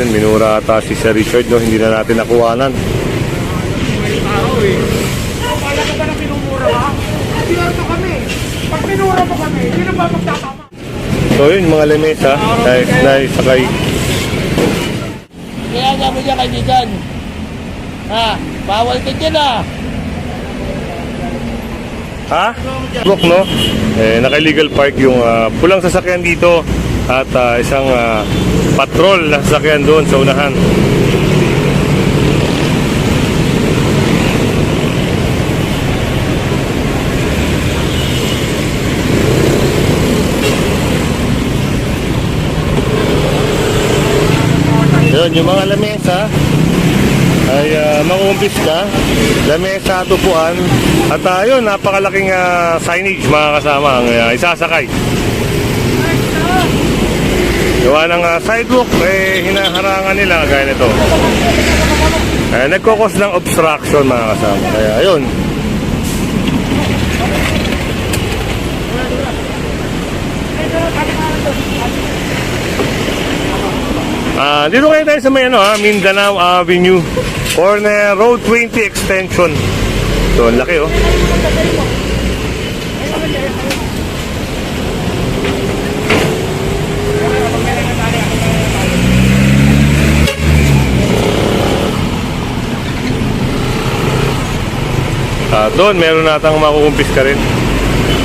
yun, minura ata si Sir Richard, no? Hindi na natin nakuhanan. Kala ka ba na pinumura ka? Pinurto kami. Pag pinura mo kami, hindi na ba magtatama? So yun, mga lamesa, sakay. Kaya sabi niya kaibigan, bawal ka dyan Ha? Brook, no? Naka-illegal park yung pulang sasakyan dito at isang patrol na sasakyan doon sa unahan. Yun, yung mga lamesa ay makukumpis ka. Lamesa, tupuan. At yun, napakalaking signage mga kasama ang isasakay. Gawa ng sidewalk, hinaharangan nila gaya nito. Nagkukos ng obstruction mga kasama. Kaya yun. Dito kayo tayo sa may Mindanao Avenue, corner Road 20 extension. So, ang laki doon, meron natang makukumpis ka rin.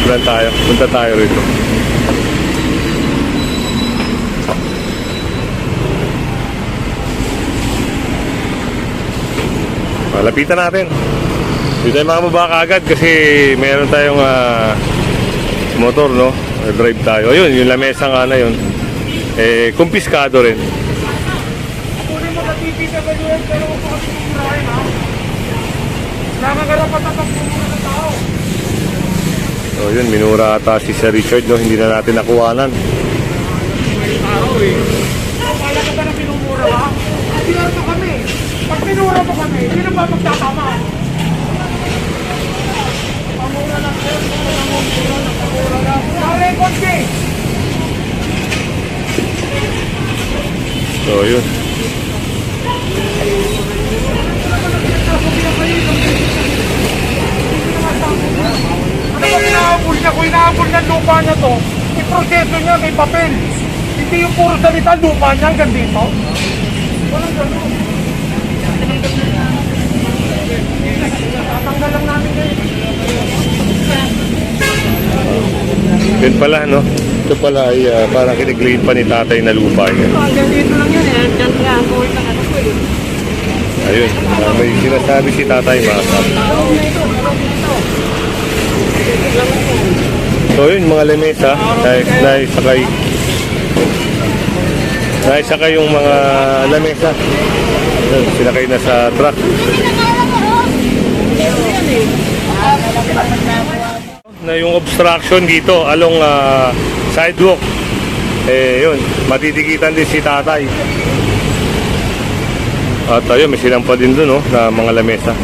Punta tayo rito. Lapitan natin. Hindi tayo makababa kaagad kasi meron tayong motor, no? Drive tayo. Ayun, yung lamesa nga na yun. Kumpiskado rin. Kunin mo na TV sa ganyan, pero huwag mo kasi kumurahin, ha? Nakakarapat na pagpumura ng tao. So yun, minura ata si Sir Richard, no? Hindi na natin nakuhanan. Kala ka ba na pinumura ka? Pinurto kami. Pag pinura mo kami, hindi na ba magtatama? Pamura lang, sir. Pamura lang. Naka-record ka eh. So yun. Ano ba inaabol niya? Kung inaabol niya lupa niya to, iproseso niya may papel. Hindi yung puro salita lupa niya hanggang dito. Walang gano'n. Tatanggal lang namin kayo. Yun pala, no? Ito pala ay parang kiniklaim pa ni tatay na lupa niya. Hanggang dito lang yan eh. Diyan kaya ang gawin ng ano ko eh. Ayun, may sinasabi si tatay mga kasama. So yun, mga lamesa, naisakay yung mga lamesa. Yun, sinakay na sa truck. Na yung obstruction dito along sidewalk, yun, matitikitan din si tatay. At ayun, may silang pa din dun, na mga lamesa.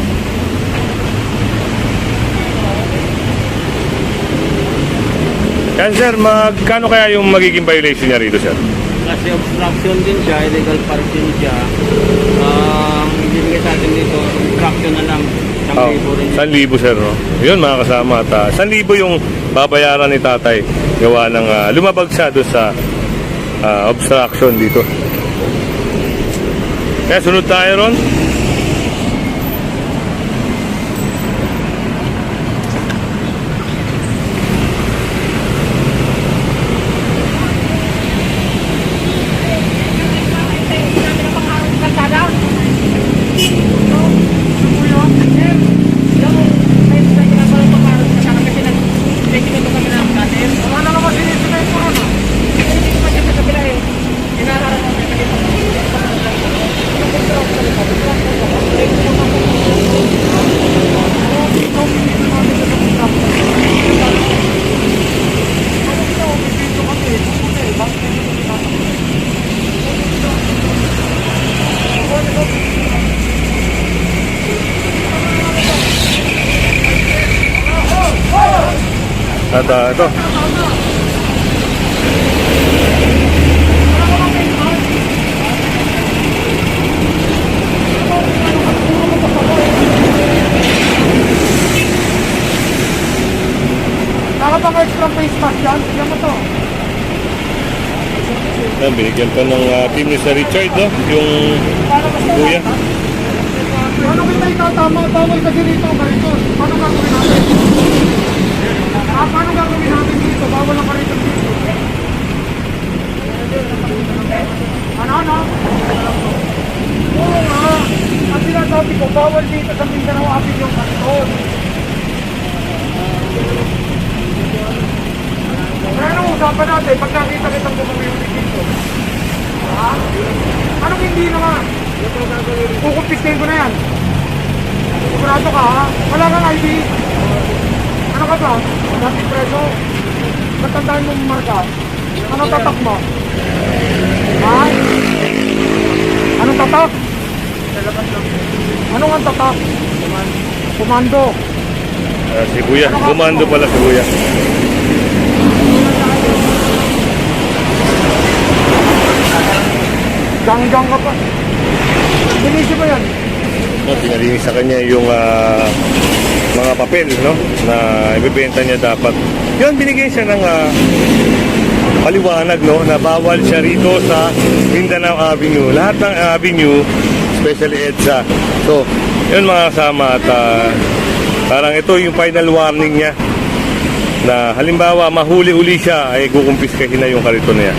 Yan sir, magkano kaya yung magiging violation niya rito sir? Kasi obstruction din siya, illegal parking siya. Ibibigay sa atin dito, obstruction na lang. 1,000 rin. 1,000 sir, no? Yun mga kasama. At 1,000 yung babayaran ni tatay. Gawa ng lumabag siya doon sa obstruction dito. Kaya sunod tayo ron. At ito. Yan, binigyan pa ng team ni Sir Richard, no? Yung kuya. Ano kita itatama? Bawal kasi dito, Kariton. Paano gagawin natin? Paano gagawin natin dito? Bawal ang Kariton dito. Ano? Oo nga. Ang sinasabi ko, bawal dito sa Mindanao Avenue yung Kariton. Kaya anong usapan natin pag nakita kitang bumamili dito? Ha? Anong hindi naman? Kukumpiskin ko na yan. Sigurado ka ha? Wala kang ID. Ano ka ba? Dating preso. Matandaan mo marka. Anong tatak mo? Ha? Anong tatak? Anong ang tatak? Komando. Si kuya, kumando pala si kuya. Gang-gang ka pa. Binisip mo yan. No, pinalinis sa kanya yung mga papel, no? Na ibebenta niya dapat. Yun, binigay siya ng paliwanag, no? Na bawal siya rito sa Mindanao Avenue. Lahat ng avenue, especially EDSA. So, yun mga kasama at parang ito yung final warning niya na halimbawa mahuli-uli siya ay kukumpiskahin na yung kariton niya.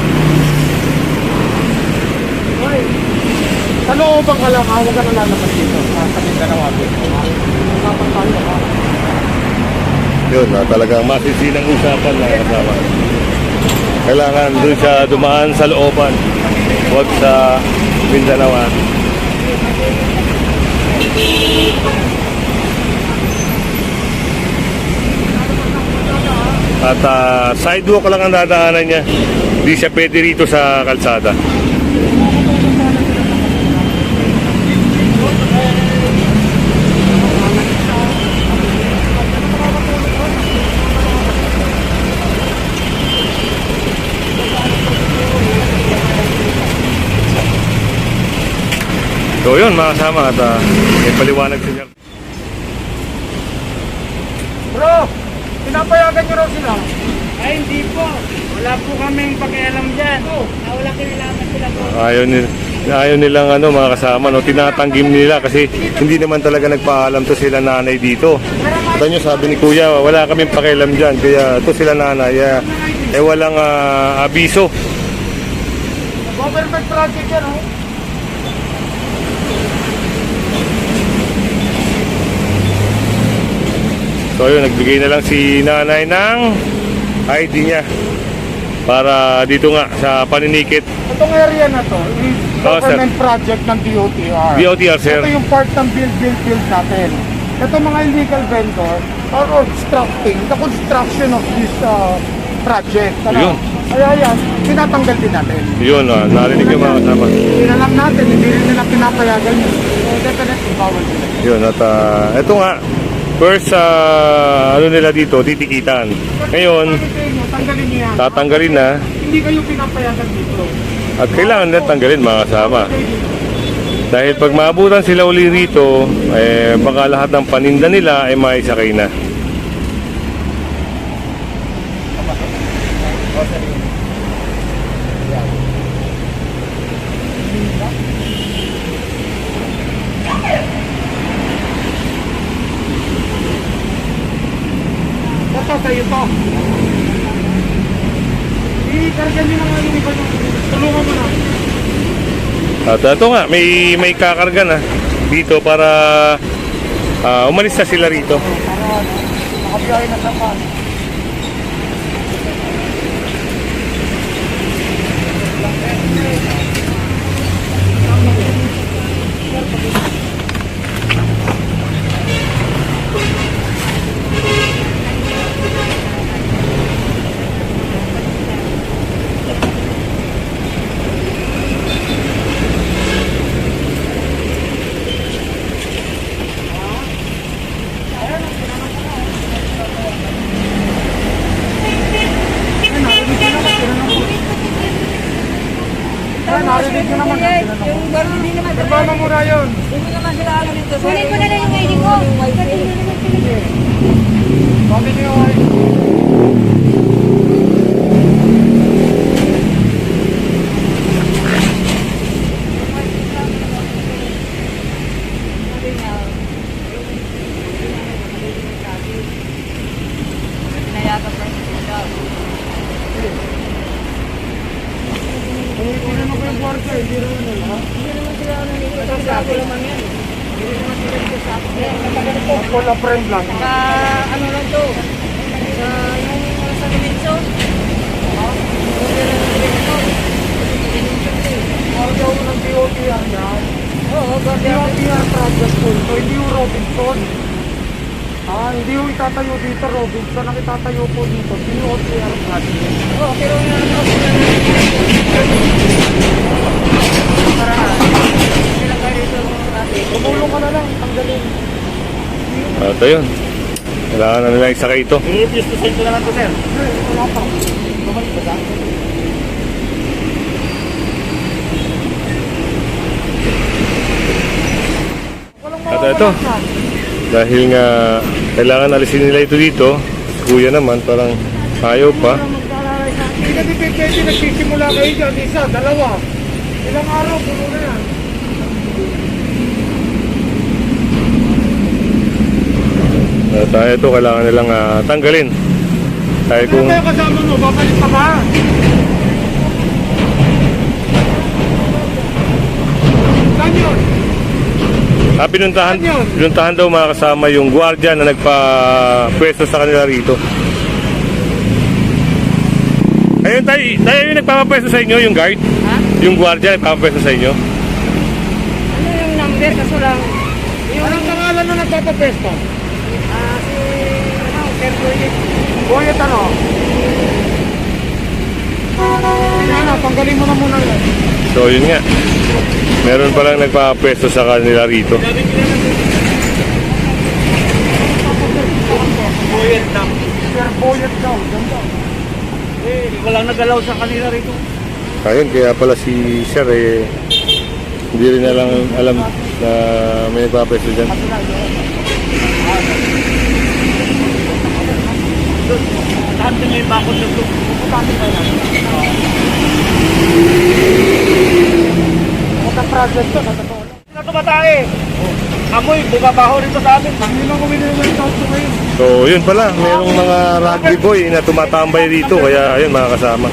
Sa looban ka lang ha, huwag ka na lalabas dito sa Mindanao Avenue. Usapan tayo ha. Yun, talagang masisinang usapan na kasama. Kailangan doon siya dumaan sa looban, huwag sa Mindanao. At sidewalk lang ang dadaanan niya. Hindi siya pwede rito sa kalsada. So yun mga kasama at may paliwanag sa niya. Bro, pinapayagan nyo raw sila. Ay, hindi po. Wala po kaming pakialam dyan. Wala kinalaman sila po. Ayaw nilang mga kasama, no? Tinatanggim nila kasi hindi naman talaga nagpaalam to sila nanay dito. Ito nyo, sabi ni kuya, wala kaming pakialam dyan. Kaya to sila nanay, walang abiso. Government project yan oh. So yun, nagbigay na lang si nanay ng ID niya para dito nga sa paninikit. Itong area na to is Oh, government project ng DOTR. DOTR, sir. Ito yung part ng build natin. Ito mga illegal vendor are obstructing the construction of this project. Yun. Kaya yan, tinatanggal din natin. Yun, narinig yung mga kasama. Inalam natin, hindi rin nila pinapayagan yun. So definitely bawal sila. Yun, at ito nga, first, nila dito, titikitan. Ngayon, Tanggalin niya. tatanggalin na. Hindi kayo pinapayagan dito. At kailangan na tanggalin mga kasama. Dahil pag maabutan sila uli rito, baka lahat ng paninda nila ay maisakay na. Basta sa'yo to. Ikargan nyo na nga yung iba nyo. Tulungan mo na. At ito nga, may kakarga na dito para umalis na sila rito. Para makabiyahe na sa pan. Narinig nyo naman. Yung bar, hindi naman sila. Paano mura yun? Hindi naman sila alam ito. Kunin ko na lang yung ID ko. Kasi hindi naman sila. Sabi nyo ay... Tinanong ko yung kwarto, hindi naman ha? Hindi naman sila ano nito. Sabi naman yan. Hindi naman sila dito sa akin. Wala friend lang. Sa ano lang to. Sa yung sa dimension. Kwarto ng DOTR yan. Oo, DOTR project po ito, hindi yung Robinson. Hindi yung itatayo dito, Robinson. Ang itatayo po dito, DOTR project. Oo, pero yung ano sila paraan. Sila kayo dito ate. Tumulong ka na lang, tanggalin. At ayun. Kailangan na nila isakay ito. I-refuse to send ko na lang to, sir. Wala pa. Bumalik ba sa? Walang At mawawala ito. dyan. Dahil nga kailangan alisin nila ito dito. Si kuya naman parang ayaw pa. Hindi na pwede nagsisimula kayo dyan, isa, dalawa. Ilang araw, puno na yan. At ito kailangan nilang tanggalin. Dahil Ano kung kayo kasama mo? Babalik pa ba? Saan yun? pinuntahan daw mga kasama yung gwardiya na nagpa-pwesto sa kanila rito. Ayun tayo yung nagpapapwesto sa inyo, yung guard? Ha? Yung gwardiya nagpapapwesto sa inyo? Ano yung number? Kaso lang. Yung Anong pangalan na nagpapapesto? si ano, Sir Boyet. Boyet ano? Ano, tanggalin mo na muna yan. So yun nga. Meron palang nagpapapwesto sa kanila rito. Buyet lang. Sir Boyet daw, ganda. Walang nagalaw sa kanila rito. Ayun, kaya pala si Sir hindi rin alam na may nagpapapwesto dyan. Lahat din may bakod na ito. Mga project to, natotoo lang. Ano ito ba tayo? Amoy, bumabaho rito sa amin. Hindi lang kami nila yung tawag ngayon. So yun pala, merong mga rugby boy na tumatambay dito, kaya ayun mga kasama.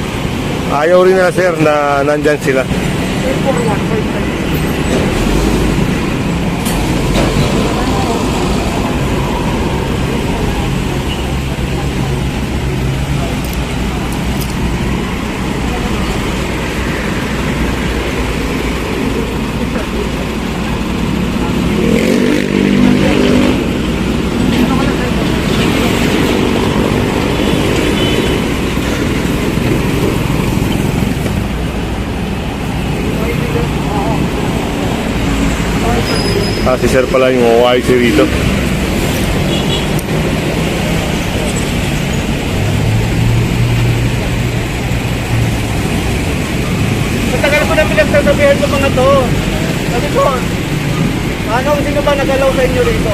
Ayaw rin na Sir na nandyan sila. 4-1, 5-5. Si Sir pala yung OIC rito. Matagal ko na pinagsasabihan ng mga to. Sabi ko, ano, sino ba nagalaw sa inyo rito?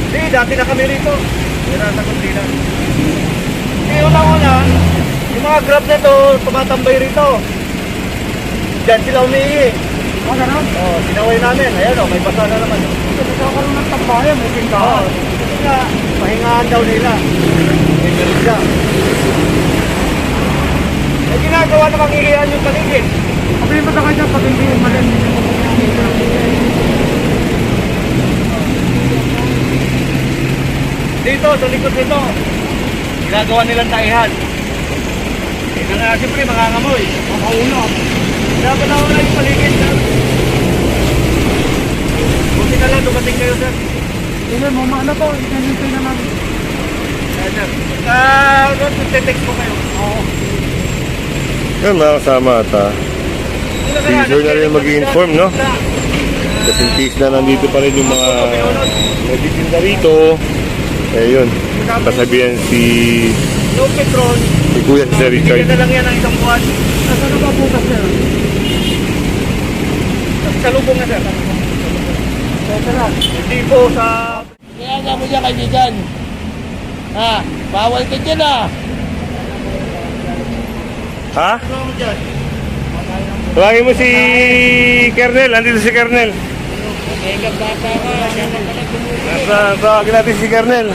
Hindi, dati na kami rito. Nirasagot nila. Hindi, una-una, yung mga grab na to, tumatambay rito. Diyan sila umiihi. Ganun. Oh, sinaway namin. Ayan oh, may basa na naman. Nagkakaroon ng tambayan, may Oo, pintahan. kasi nga, pahingaan daw nila. May ganun siya. Eh, ginagawa na mangihiyan yung paligid. Sabihin mo sa kanya, pag hindi umalan, hindi mo Dito, sa likod nito, ginagawa nilang taihan. Eh, nga, siyempre, mangangamoy. makaulap. Dapat ako na yung paligid. Buti na lang, dumating kayo, sir. Hindi mo, ano to, itinintay na namin. Ayan, sir. Text ko kayo. Oo. Yun mga kasama at teaser na rin mag-i-inform, no? Just in case na nandito pa rin yung mga nagtitinda rito. Eh yun, sasabihan si No petrol. Kuya si Sir Richard. Bigyan na lang yan ng isang buwan. Nasaan na ba bukas sir? Sa lubong na, sir. Teka lang. Hindi po sa... Kaya nga mo dyan kaibigan. Ha? Bawal ka dyan ah. Ha? Ano mo dyan? Tawagin mo si Kernel, andito si Kernel. Kaya bata ka. Kaya ka pala tumuli. Tawagin natin si Kernel.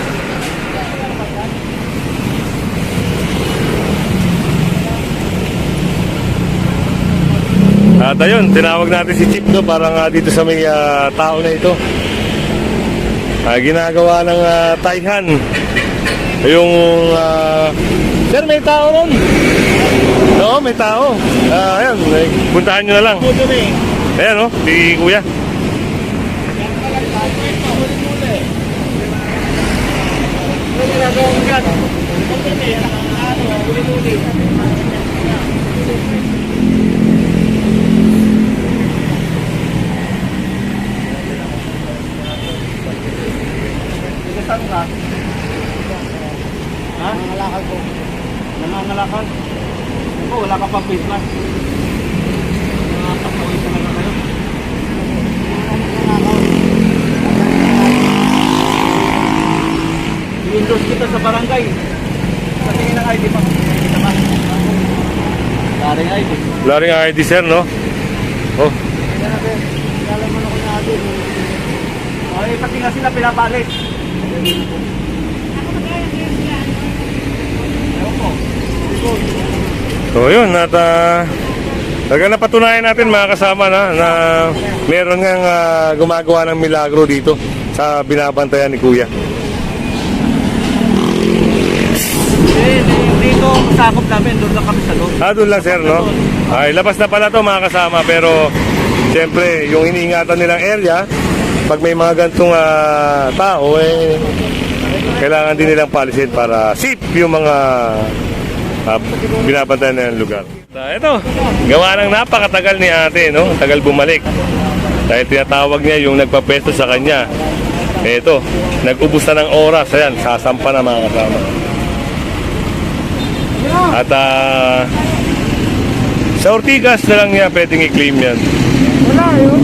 At ayun, tinawag natin si Chief no, para nga dito sa may tao na ito. Ginagawa ng tayhan. Yung sir, may tao ron. Oo, may tao. Ayan, puntahan nyo na lang. Ayan, no, si Kuya. Ano ginagawa mo dyan? Saan ka? Ha? Nangangalakal po. Nangangalakal? Ako, wala ka pang face mask. Nakakapawin ka na kayo. I-endorse kita sa barangay. Sa tingin ng ID pa. Kita ba? Daring ID. Laring ID, sir, no? Oh, Lalaman ako na agad. Okay, pati nga sila pinapalit. Ewan ko. so yun, at talaga napatunayan natin mga kasama na meron ngang gumagawa ng milagro dito sa binabantayan ni Kuya. Dito, sakop namin. Doon lang kami sa loob. Doon lang, sir, no? Ay, labas na pala to mga kasama, pero siyempre, yung iniingatan nilang area, pag may mga gantong tao, kailangan din nilang palisin para safe yung mga binabantayan na yung lugar. Ito, gawa ng napakatagal ni ate, no? Tagal bumalik. Dahil tinatawag niya yung nagpapesto sa kanya. Ito, nag-ubos na ng oras. Ayan, sasampa na mga kasama. At sa Ortigas na lang niya pwedeng i-claim yan. Wala yun.